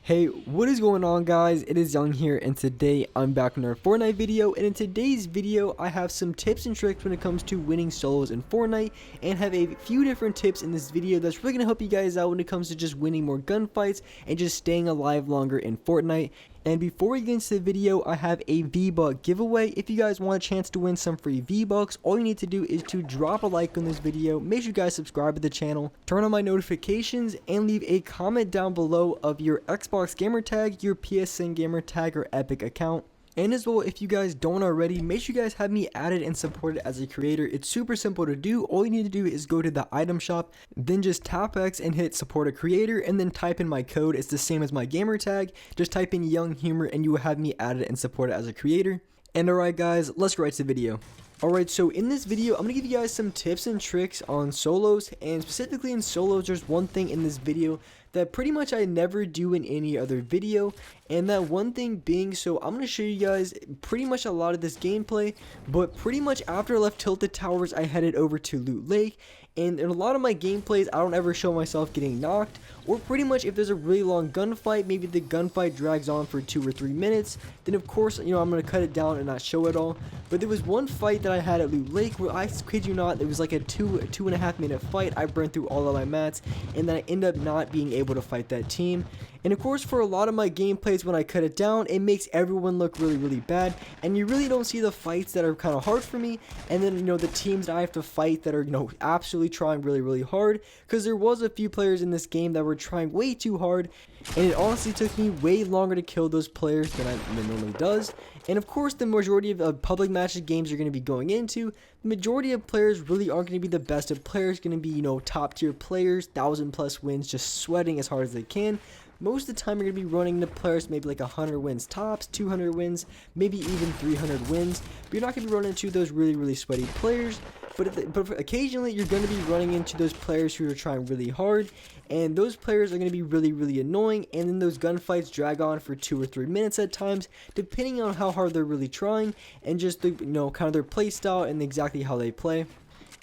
Hey, what is going on, guys? It is Young here, and today I'm back on our Fortnite video. And in today's video, I have some tips and tricks when it comes to winning solos in Fortnite, and have a few different tips in this video that's really gonna help you guys out when it comes to just winning more gunfights and just staying alive longer in Fortnite. And before we get into the video, I have a V-Buck giveaway. If you guys want a chance to win some free V-Bucks, all you need to do is to drop a like on this video, make sure you guys subscribe to the channel, turn on my notifications, and leave a comment down below of your Xbox gamer tag, your PSN gamer tag, or Epic account. And as well, if you guys don't already, make sure you guys have me added and supported as a creator. It's super simple to do. All you need to do is go to the item shop, then just tap X and hit support a creator, and then type in my code. It's the same as my gamer tag. Just type in Young Humor and you will have me added and supported as a creator. And alright guys, let's get right to the video. Alright, so in this video, I'm going to give you guys some tips and tricks on solos, and specifically in solos, there's one thing in this video that pretty much I never do in any other video, and that one thing being, so I'm going to show you guys pretty much a lot of this gameplay, but pretty much after I left Tilted Towers, I headed over to Loot Lake, and in a lot of my gameplays, I don't ever show myself getting knocked, or pretty much if there's a really long gunfight, maybe the gunfight drags on for 2 or 3 minutes, then of course, I'm going to cut it down and not show it all. But there was one fight that I had at Loot Lake where, I kid you not, it was like a 2.5 minute fight. I burned through all of my mats, and then I ended up not being able to fight that team. And of course, for a lot of my gameplays, when I cut it down, it makes everyone look really bad, and you really don't see the fights that are kind of hard for me, and then the teams that I have to fight that are absolutely trying really hard, because there was a few players in this game that were trying way too hard, and it honestly took me way longer to kill those players than it normally does. And of course, the majority of public matches games you're going to be going into, the majority of players really aren't going to be the best of players, going to be top tier players, 1,000+ wins, just sweating as hard as they can. Most of the time, you're going to be running into players maybe like 100 wins tops, 200 wins, maybe even 300 wins. But you're not going to be running into those really sweaty players. But occasionally, you're going to be running into those players who are trying really hard. And those players are going to be really annoying. And then those gunfights drag on for 2 or 3 minutes at times, depending on how hard they're really trying. And just the, kind of their play style and exactly how they play.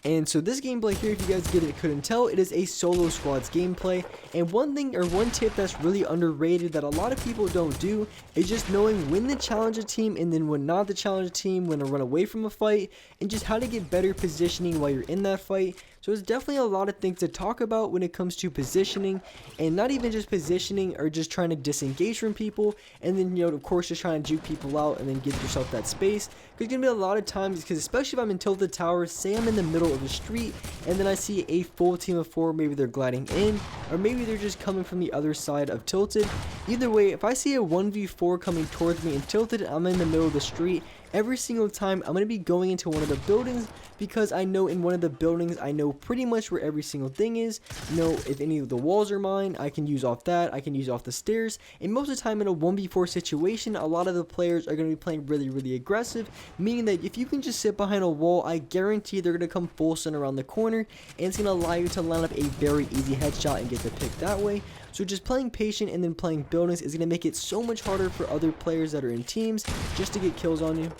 And so this gameplay here, if you guys couldn't tell, it is a solo squads gameplay. And one thing or one tip that's really underrated that a lot of people don't do is just knowing when to challenge a team and then when not to challenge a team, when to run away from a fight, and just how to get better positioning while you're in that fight. So there's definitely a lot of things to talk about when it comes to positioning, and not even just positioning or just trying to disengage from people, and then of course just trying to juke people out and then give yourself that space. Because there's gonna be a lot of times, because especially if I'm in Tilted Towers, say I'm in the middle of the street and then I see a full team of 4, maybe they're gliding in, or maybe they're just coming from the other side of Tilted. Either way, if I see a 1v4 coming towards me in Tilted, I'm in the middle of the street, every single time I'm going to be going into one of the buildings, because I know in one of the buildings I know pretty much where every single thing is. If any of the walls are mine, I can use off that, I can use off the stairs. And most of the time in a 1v4 situation, a lot of the players are going to be playing really aggressive, meaning that if you can just sit behind a wall, I guarantee they're going to come full sun around the corner, and it's going to allow you to line up a very easy headshot and get the pick that way. So just playing patient and then playing buildings is going to make it so much harder for other players that are in teams just to get kills on you.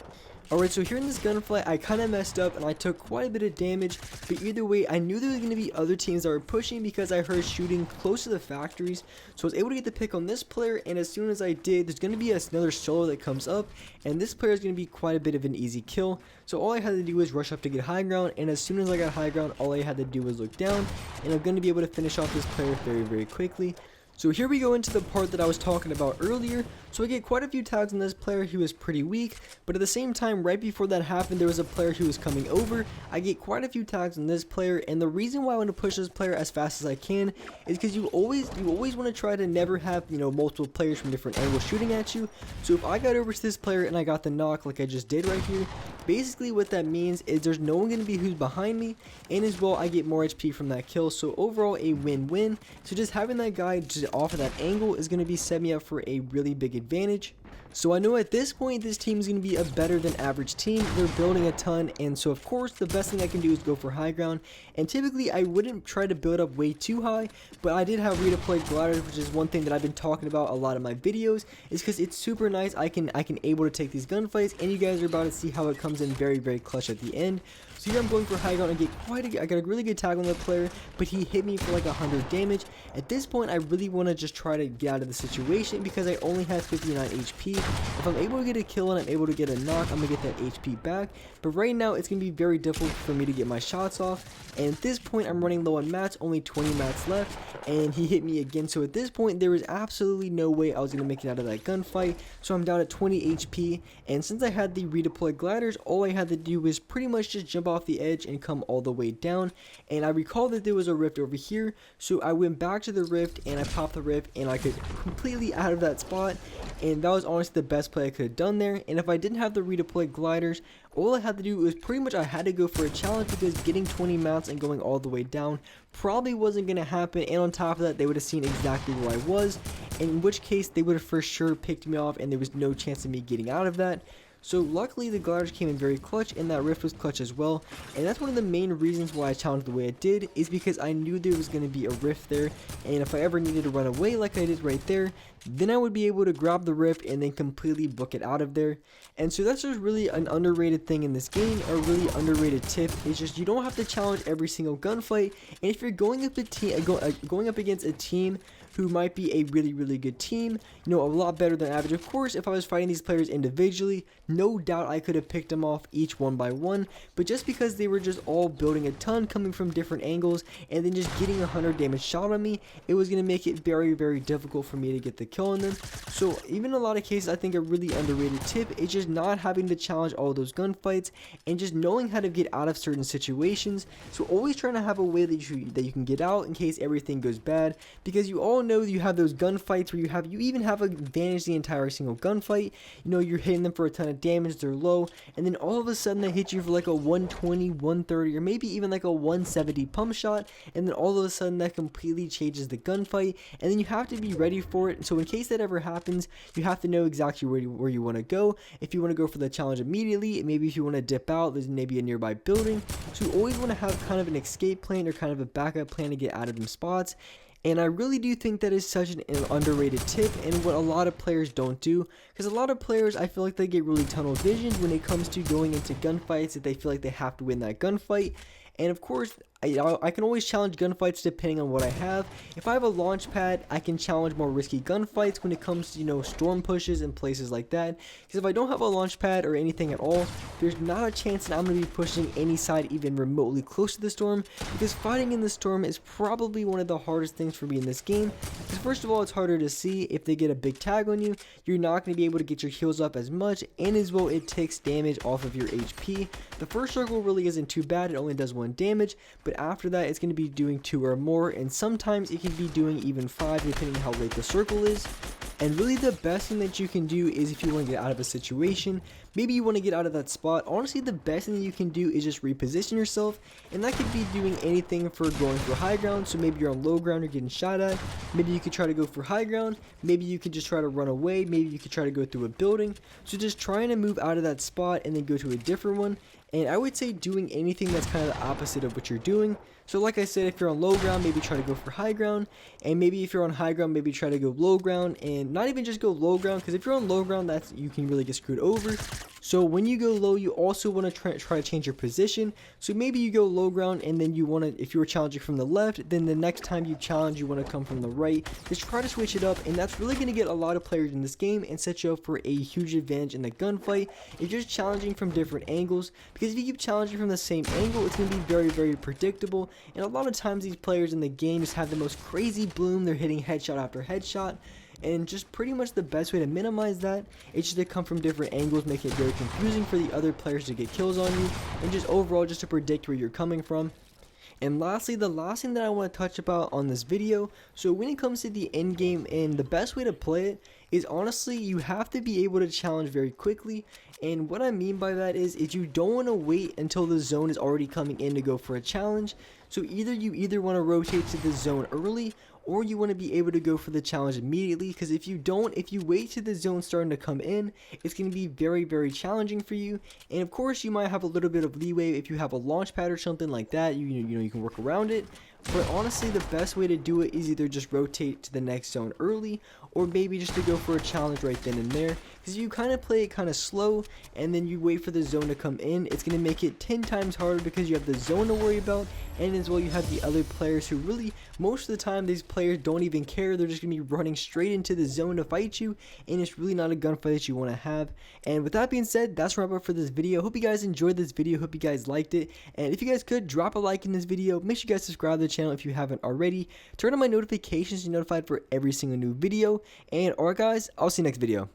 Alright, so here in this gunfight, I kind of messed up and I took quite a bit of damage, but either way, I knew there was going to be other teams that were pushing because I heard shooting close to the factories. So I was able to get the pick on this player, and as soon as I did, there's going to be another solo that comes up, and this player is going to be quite a bit of an easy kill. So all I had to do was rush up to get high ground, and as soon as I got high ground, all I had to do was look down, and I'm going to be able to finish off this player very quickly. So here we go into the part that I was talking about earlier. So I get quite a few tags on this player who was pretty weak, but at the same time, right before that happened, there was a player who was coming over. I get quite a few tags on this player, and the reason why I want to push this player as fast as I can is because you always want to try to never have multiple players from different angles shooting at you. So if I got over to this player and I got the knock like I just did right here, basically what that means is there's no one going to be who's behind me, and as well I get more HP from that kill. So overall a win-win. So just having that guy just off of that angle is going to be set me up for a really big advantage. So I know at this point this team is going to be a better than average team. They're building a ton, and so of course the best thing I can do is go for high ground. And typically I wouldn't try to build up way too high, but I did have redeployed gliders, which is one thing that I've been talking about a lot of my videos, is because it's super nice. I can able to take these gunfights, and you guys are about to see how it comes in very clutch at the end. So here I'm going for high ground and get I got a really good tag on the player, but he hit me for like 100 damage. At this point, I really want to just try to get out of the situation because I only have 59 HP. If I'm able to get a kill and I'm able to get a knock, I'm going to get that HP back. But right now, it's going to be very difficult for me to get my shots off. And at this point, I'm running low on mats, only 20 mats left, and he hit me again. So at this point, there was absolutely no way I was going to make it out of that gunfight. So I'm down at 20 HP, and since I had the redeployed gliders, all I had to do was pretty much just jump off the edge and come all the way down. And I recall that there was a rift over here, so I went back to the rift and I popped the rift and I could completely out of that spot, and that was honestly the best play I could have done there. And if I didn't have the redeployed gliders, all I had to do was pretty much I had to go for a challenge, because getting 20 mounts and going all the way down probably wasn't going to happen. And on top of that, they would have seen exactly where I was, in which case they would have for sure picked me off and there was no chance of me getting out of that. So luckily the gliders came in very clutch, and that rift was clutch as well. And that's one of the main reasons why I challenged the way I did, is because I knew there was going to be a rift there, and if I ever needed to run away like I did right there, then I would be able to grab the rift and then completely book it out of there. And so that's just really an underrated thing in this game, a really underrated tip. It's just you don't have to challenge every single gunfight, and if you're going up against a team who might be a really good team, you know, a lot better than average. Of course, if I was fighting these players individually, no doubt I could have picked them off each one by one, but just because they were just all building a ton, coming from different angles, and then just getting 100 damage shot on me, it was going to make it very difficult for me to get the kill on them. So even in a lot of cases, I think a really underrated tip is just not having to challenge all those gunfights and just knowing how to get out of certain situations. So always trying to have a way that you can get out in case everything goes bad, because you all know you have those gunfights where you even have advantage the entire single gunfight. You know, you're hitting them for a ton of damage, they're low, and then all of a sudden they hit you for like a 120, 130, or maybe even like a 170 pump shot, and then all of a sudden that completely changes the gunfight, and then you have to be ready for it. So in case that ever happens, you have to know exactly where you want to go. If you want to go for the challenge immediately, maybe if you want to dip out, there's maybe a nearby building. So you always want to have kind of an escape plan or kind of a backup plan to get out of them spots. And I really do think that is such an underrated tip, and what a lot of players don't do, because a lot of players, I feel like they get really tunnel visioned when it comes to going into gunfights, that they feel like they have to win that gunfight. And of course, I can always challenge gunfights depending on what I have. If I have a launch pad, I can challenge more risky gunfights when it comes to, you know, storm pushes and places like that. Because if I don't have a launch pad or anything at all, there's not a chance that I'm going to be pushing any side even remotely close to the storm, because fighting in the storm is probably one of the hardest things for me in this game. Because first of all, it's harder to see. If they get a big tag on you, you're not going to be able to get your heals up as much, and as well it takes damage off of your HP. The first circle really isn't too bad, it only does 1 damage, but after that it's going to be doing 2 or more, and sometimes it can be doing even 5 depending on how late the circle is. And really the best thing that you can do is, if you want to get out of a situation, maybe you want to get out of that spot, honestly the best thing that you can do is just reposition yourself, and that could be doing anything for going for high ground. So maybe you're on low ground, you're getting shot at, maybe you could try to go for high ground, maybe you could just try to run away, maybe you could try to go through a building. So just trying to move out of that spot and then go to a different one. And I would say doing anything that's kind of the opposite of what you're doing. So like I said, if you're on low ground, maybe try to go for high ground, and maybe if you're on high ground, maybe try to go low ground, and not even just go low ground, because if you're on low ground, that's you can really get screwed over. So when you go low, you also want to try to change your position. So maybe you go low ground, and then you want to, if you were challenging from the left, then the next time you challenge, you want to come from the right. Just try to switch it up, and that's really going to get a lot of players in this game and set you up for a huge advantage in the gunfight if you're just challenging from different angles. Because if you keep challenging from the same angle, it's going to be very predictable. And a lot of times these players in the game just have the most crazy bloom. They're hitting headshot after headshot. And just pretty much the best way to minimize that is just to come from different angles, make it very confusing for the other players to get kills on you, and just overall just to predict where you're coming from. And lastly, the last thing that I want to touch about on this video, so when it comes to the end game, and the best way to play it is, honestly, you have to be able to challenge very quickly. And what I mean by that is you don't want to wait until the zone is already coming in to go for a challenge. So you want to rotate to the zone early, or you want to be able to go for the challenge immediately, because if you wait till the zone starting to come in, it's going to be very challenging for you. And of course, you might have a little bit of leeway if you have a launch pad or something like that. You can work around it. But honestly, the best way to do it is either just rotate to the next zone early, or maybe just to go for a challenge right then and there, because you kind of play it kind of slow and then you wait for the zone to come in. It's going to make it 10 times harder because you have the zone to worry about, and as well you have the other players who really, most of the time, these players don't even care. They're just going to be running straight into the zone to fight you, and it's really not a gunfight that you want to have. And with that being said, that's wrap up for this video. Hope you guys enjoyed this video. Hope you guys liked it, and if you guys could, drop a like in this video. Make sure you guys subscribe to the channel if you haven't already. Turn on my notifications to be notified for every single new video. And alright guys, I'll see you next video.